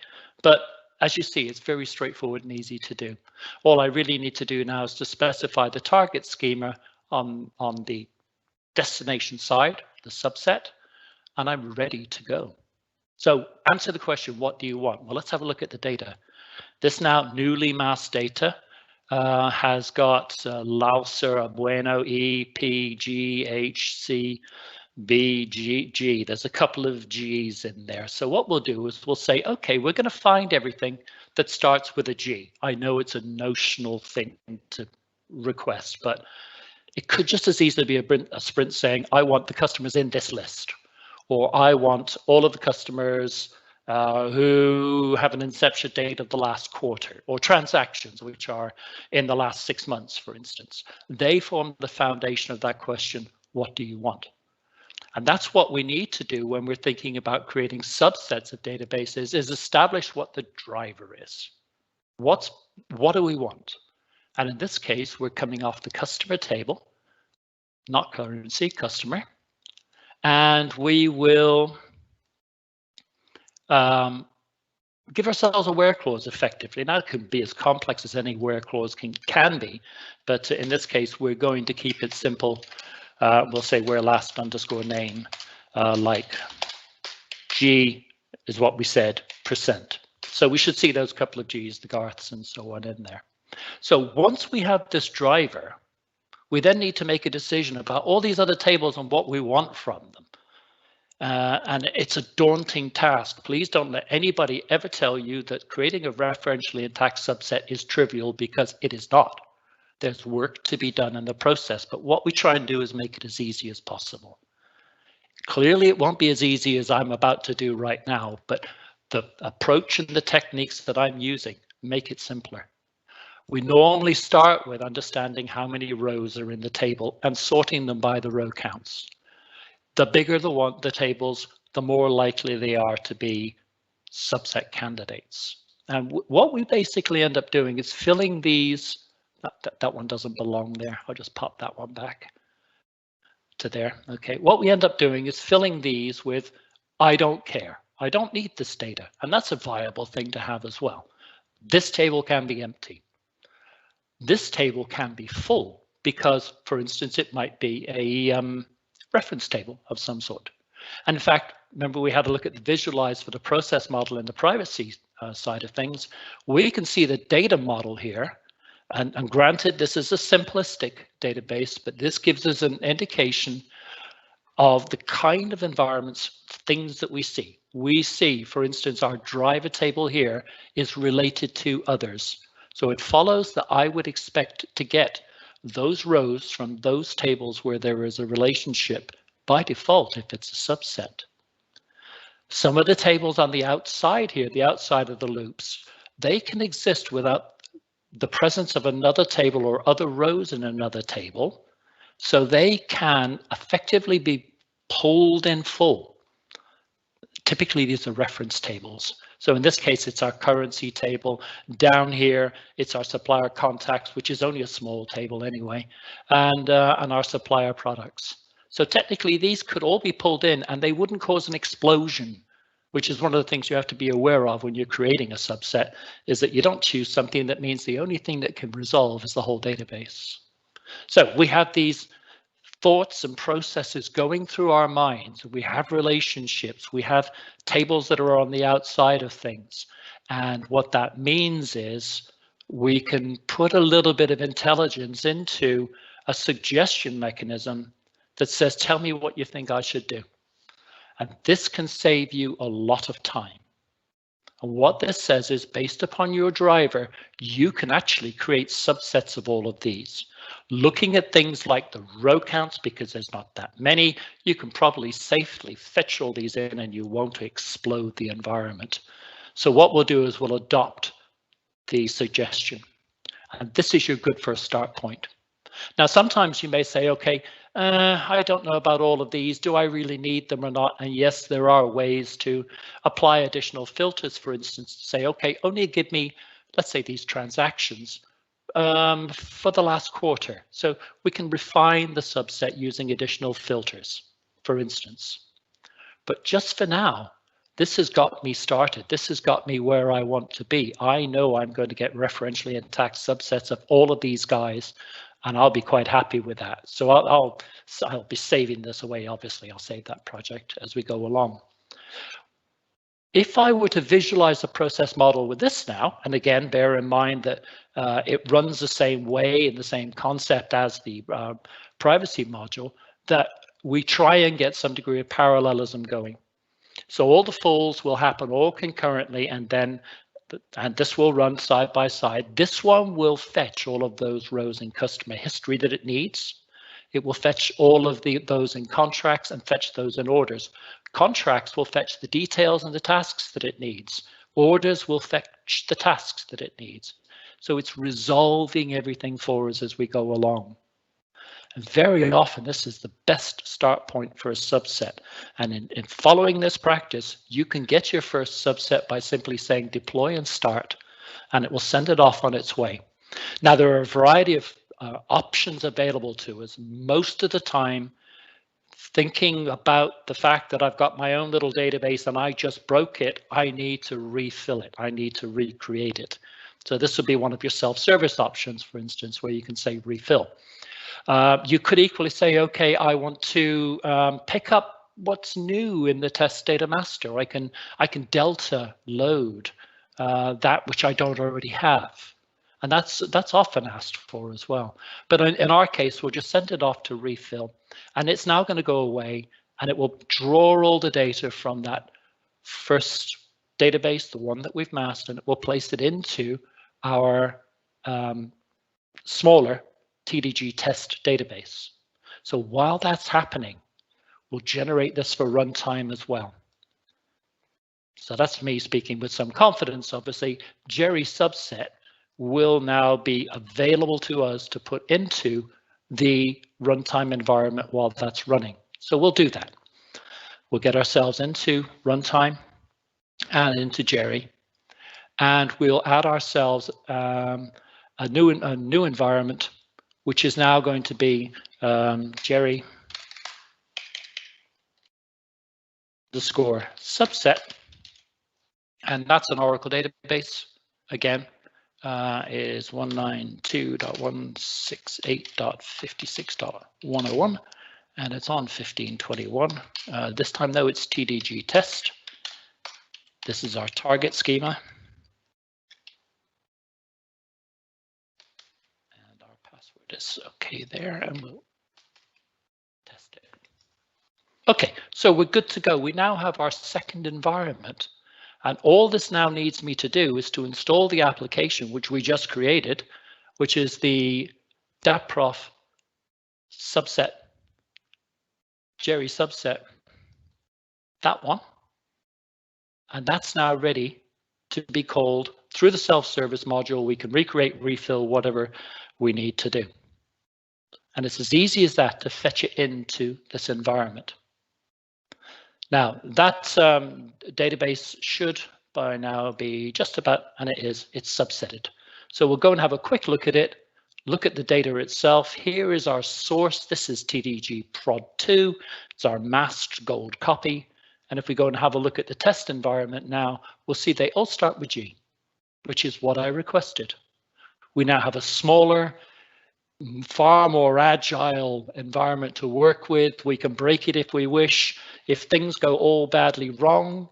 But as you see, it's very straightforward and easy to do. All I really need to do now is to specify the target schema on the destination side, the subset, and I'm ready to go. So answer the question, what do you want? Well, let's have a look at the data. This now newly masked data has got Lauser, Bueno, E, P, G, H, C, B, G, G. There's a couple of G's in there. So what we'll do is we'll say, okay, we're going to find everything that starts with a G. I know it's a notional thing to request, but it could just as easily be a sprint saying, I want the customers in this list, or I want all of the customers who have an inception date of the last quarter, or transactions which are in the last 6 months, for instance. They form the foundation of that question, what do you want? And that's what we need to do when we're thinking about creating subsets of databases, is establish what the driver is. What do we want? And in this case, we're coming off the customer table, not currency, customer. And we will give ourselves a where clause effectively. Now it can be as complex as any where clause can be, but in this case, we're going to keep it simple. We'll say where last underscore name, like G is what we said, %. So we should see those couple of G's, the Garths and so on in there. So once we have this driver, we then need to make a decision about all these other tables and what we want from them. And it's a daunting task. Please don't let anybody ever tell you that creating a referentially intact subset is trivial, because it is not. There's work to be done in the process, but what we try and do is make it as easy as possible. Clearly, it won't be as easy as I'm about to do right now, but the approach and the techniques that I'm using make it simpler. We normally start with understanding how many rows are in the table and sorting them by the row counts. The bigger the tables, the more likely they are to be subset candidates. And what we basically end up doing is filling these. That one doesn't belong there. I'll just pop that one back to there. Okay, what we end up doing is filling these with, I don't care. I don't need this data. And that's a viable thing to have as well. This table can be empty. This table can be full because, for instance, it might be a reference table of some sort. And in fact, remember we had a look at the visualize for the process model and the privacy side of things. We can see the data model here. And granted, this is a simplistic database, but this gives us an indication of the kind of environments, things that we see. We see, for instance, our driver table here is related to others. So it follows that I would expect to get those rows from those tables where there is a relationship by default if it's a subset. Some of the tables on the outside here, the outside of the loops, they can exist without the presence of another table or other rows in another table. So they can effectively be pulled in full. Typically, these are reference tables. So in this case, it's our currency table. Down here, it's our supplier contacts, which is only a small table anyway, and our supplier products. So technically, these could all be pulled in and they wouldn't cause an explosion, which is one of the things you have to be aware of when you're creating a subset, is that you don't choose something that means the only thing that can resolve is the whole database. So we have these thoughts and processes going through our minds. We have relationships, we have tables that are on the outside of things. And what that means is we can put a little bit of intelligence into a suggestion mechanism that says, tell me what you think I should do. And this can save you a lot of time. And what this says is, based upon your driver, you can actually create subsets of all of these. Looking at things like the row counts, because there's not that many, you can probably safely fetch all these in and you won't explode the environment. So what we'll do is we'll adopt the suggestion. And this is your good first start point. Now, sometimes you may say, okay, I don't know about all of these. Do I really need them or not? And yes, there are ways to apply additional filters, for instance, to say, okay, only give me, let's say, these transactions for the last quarter. So we can refine the subset using additional filters, for instance. But just for now, this has got me started. This has got me where I want to be. I know I'm going to get referentially intact subsets of all of these guys, and I'll be quite happy with that. So I'll be saving this away. Obviously, I'll save that project as we go along. If I were to visualize a process model with this now, and again, bear in mind that it runs the same way in the same concept as the privacy module, that we try and get some degree of parallelism going. So all the falls will happen all concurrently, and this will run side by side. This one will fetch all of those rows in customer history that it needs. It will fetch all of those in contracts and fetch those in orders. Contracts will fetch the details and the tasks that it needs. Orders will fetch the tasks that it needs. So it's resolving everything for us as we go along. And very often, this is the best start point for a subset. And in following this practice, you can get your first subset by simply saying deploy and start, and it will send it off on its way. Now, there are a variety of options available to us. Most of the time, thinking about the fact that I've got my own little database and I just broke it, I need to refill it. I need to recreate it. So this would be one of your self-service options, for instance, where you can say refill. You could equally say, okay, I want to pick up what's new in the test data master. I can delta load that which I don't already have. And that's often asked for as well. But in our case, we'll just send it off to refill, and it's now going to go away, and it will draw all the data from that first database, the one that we've masked, and it will place it into our smaller TDG test database. So while that's happening, we'll generate this for runtime as well. So that's me speaking with some confidence. Obviously, Jerry's subset will now be available to us to put into the runtime environment while that's running. So we'll do that. We'll get ourselves into runtime and into Jerry, and we'll add ourselves a new environment, which is now going to be Jerry _subset, and that's an Oracle database. Again, is 192.168.56.101, and it's on 1521. This time though, it's TDG test. This is our target schema. And our password is okay there, and we'll test it. Okay, so we're good to go. We now have our second environment. And all this now needs me to do is to install the application which we just created, which is the DATPROF subset, Jerry subset, that one. And that's now ready to be called through the self-service module. We can recreate, refill, whatever we need to do. And it's as easy as that to fetch it into this environment. Now, that database should by now be just about, and it's subsetted. So we'll go and have a quick look at it, look at the data itself. Here is our source. This is TDG prod 2. It's our masked gold copy. And if we go and have a look at the test environment now, we'll see they all start with G, which is what I requested. We now have a smaller, far more agile environment to work with. We can break it if we wish. If things go all badly wrong,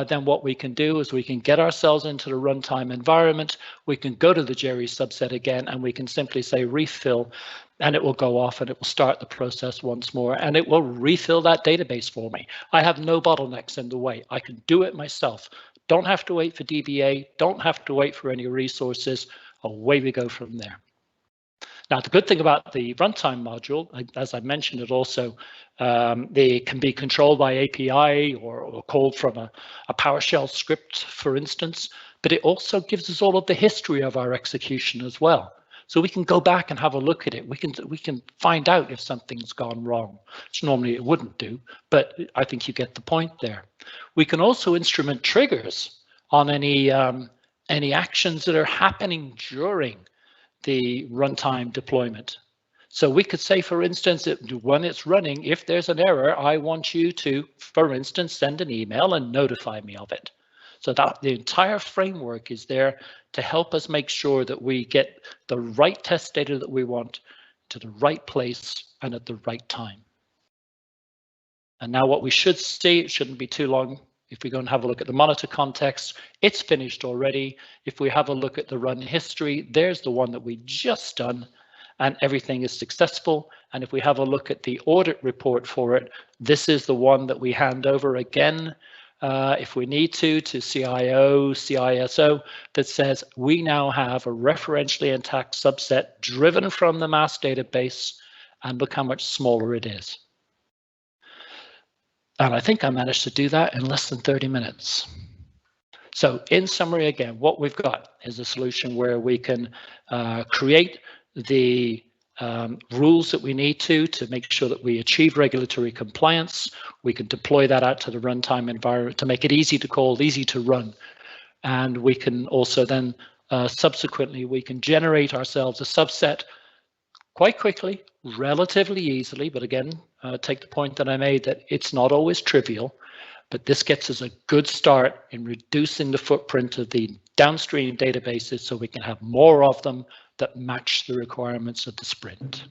then what we can do is we can get ourselves into the runtime environment. We can go to the Jerry subset again, and we can simply say refill, and it will go off and it will start the process once more, and it will refill that database for me. I have no bottlenecks in the way. I can do it myself. Don't have to wait for DBA, don't have to wait for any resources. Away we go from there. Now, the good thing about the runtime module, as I mentioned, it also they can be controlled by API or called from a PowerShell script, for instance, but it also gives us all of the history of our execution as well. So we can go back and have a look at it. We can find out if something's gone wrong, which normally it wouldn't do, but I think you get the point there. We can also instrument triggers on any actions that are happening during the runtime deployment. So we could say, for instance, that when it's running, if there's an error, I want you to, for instance, send an email and notify me of it. So that the entire framework is there to help us make sure that we get the right test data that we want to the right place and at the right time. And now what we should see, it shouldn't be too long. If we go and have a look at the monitor context, it's finished already. If we have a look at the run history, there's the one that we just done, and everything is successful. And if we have a look at the audit report for it, this is the one that we hand over again, if we need to CIO, CISO, that says we now have a referentially intact subset driven from the mass database, and look how much smaller it is. And I think I managed to do that in less than 30 minutes. So in summary, again, what we've got is a solution where we can create the rules that we need to make sure that we achieve regulatory compliance. We can deploy that out to the runtime environment to make it easy to call, easy to run. And we can also then subsequently, we can generate ourselves a subset quite quickly, relatively easily, but again, take the point that I made that it's not always trivial, but this gets us a good start in reducing the footprint of the downstream databases so we can have more of them that match the requirements of the sprint.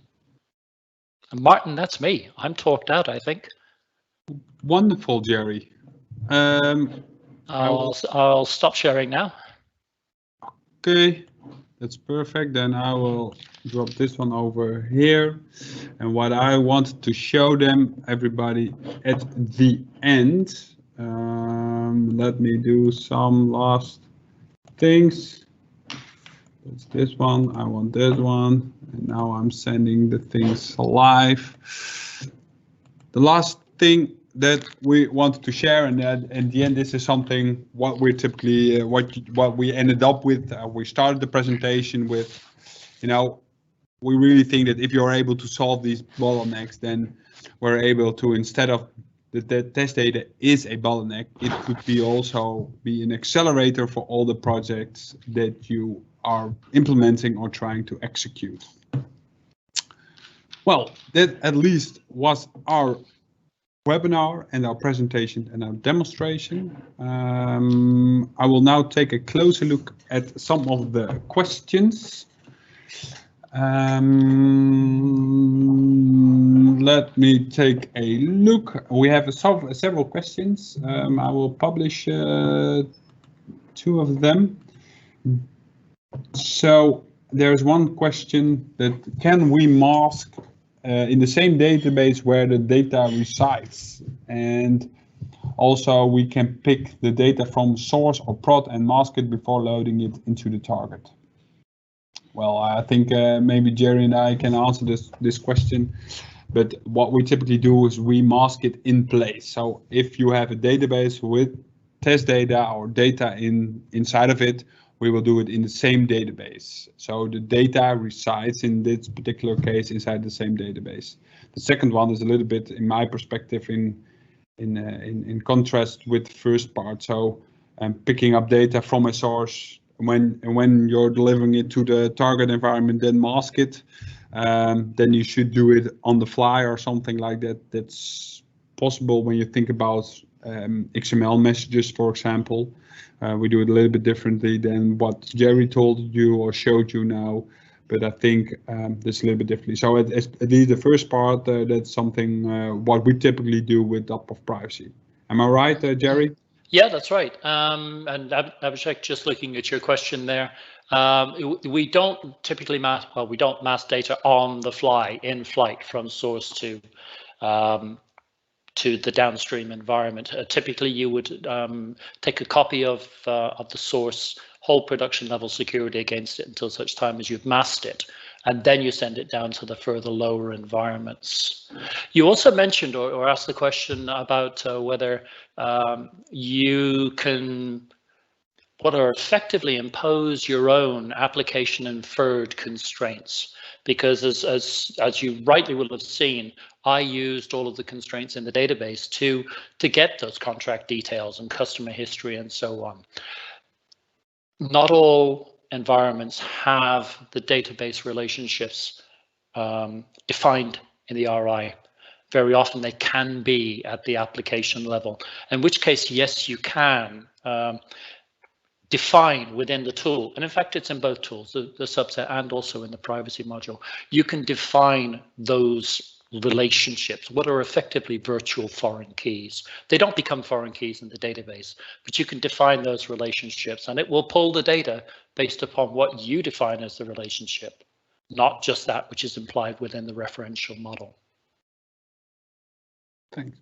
And Martin, that's me. I'm talked out, I think. Wonderful, Jerry. I'll stop sharing now. Okay. That's perfect. Then I will drop this one over here. And what I wanted to show them, everybody, at the end, let me do some last things. That's this one. I want this one. And now I'm sending the things live. The last thing that we wanted to share, and that at the end, this is something what we're typically what we ended up with. We started the presentation with, you know, we really think that if you're able to solve these bottlenecks, then we're able to, instead of the test data is a bottleneck, it could be also be an accelerator for all the projects that you are implementing or trying to execute. Well, that at least was our webinar and our presentation and our demonstration. I will now take a closer look at some of the questions. Let me take a look. We have several questions. I will publish 2 of them. So there's one question that can we mask in the same database where the data resides, and also we can pick the data from source or prod and mask it before loading it into the target. Well, I think maybe Jerry and I can answer this question, but what we typically do is we mask it in place. So if you have a database with test data or data inside of it, we will do it in the same database. So the data resides in this particular case inside the same database. The second one is a little bit, in my perspective, in contrast with the first part. So picking up data from a source, when you're delivering it to the target environment, then mask it. Then you should do it on the fly or something like that. That's possible when you think about XML messages, for example. We do it a little bit differently than what Jerry told you or showed you now, but I think that's a little bit differently. So at least the first part, that's something what we typically do with DATPROF privacy. Am I right, Jerry? Yeah, that's right. And Abhishek, just looking at your question there, we don't typically we don't mask data on the fly in flight from source to the downstream environment. Typically, you would take a copy of the source, hold production level security against it until such time as you've masked it, and then you send it down to the further lower environments. You also mentioned or asked the question about whether you can effectively impose your own application inferred constraints, because as you rightly will have seen, I used all of the constraints in the database to get those contract details and customer history and so on. Not all environments have the database relationships defined in the RI. Very often they can be at the application level, in which case, yes, you can define within the tool, and in fact it's in both tools, the subset and also in the privacy module, you can define those relationships, what are effectively virtual foreign keys. They don't become foreign keys in the database, but you can define those relationships, and it will pull the data based upon what you define as the relationship, not just that which is implied within the referential model. Thanks.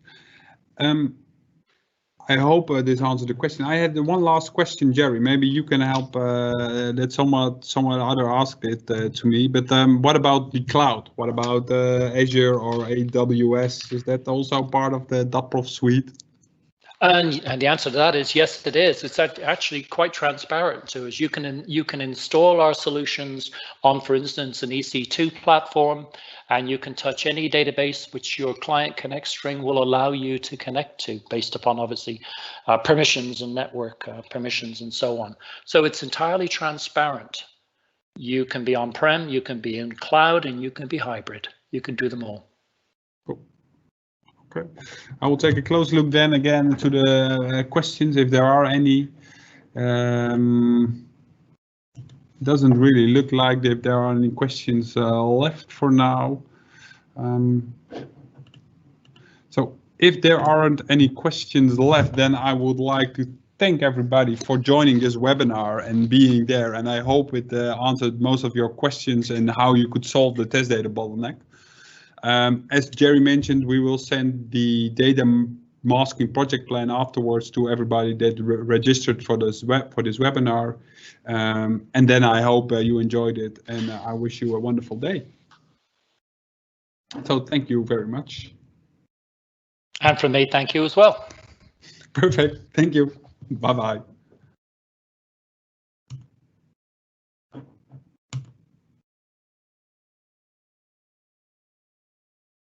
I hope this answered the question. I had one last question, Jerry. Maybe you can help. That someone other asked it to me. But what about the cloud? What about Azure or AWS? Is that also part of the DATPROF suite? And the answer to that is yes, it is. It's actually quite transparent to us. You can install our solutions on, for instance, an EC2 platform, and you can touch any database which your client connect string will allow you to connect to, based upon obviously permissions and network permissions and so on. So it's entirely transparent. You can be on-prem, you can be in cloud, and you can be hybrid. You can do them all. Cool. Okay, I will take a close look then again to the questions, if there are any. Doesn't really look like if there are any questions left for now. So if there aren't any questions left, then I would like to thank everybody for joining this webinar and being there. And I hope it answered most of your questions and how you could solve the test data bottleneck. As Jerry mentioned, we will send the data masking project plan afterwards to everybody that registered for this webinar. And then I hope you enjoyed it, and I wish you a wonderful day. So thank you very much. And from me, thank you as well. Perfect. Thank you. Bye-bye.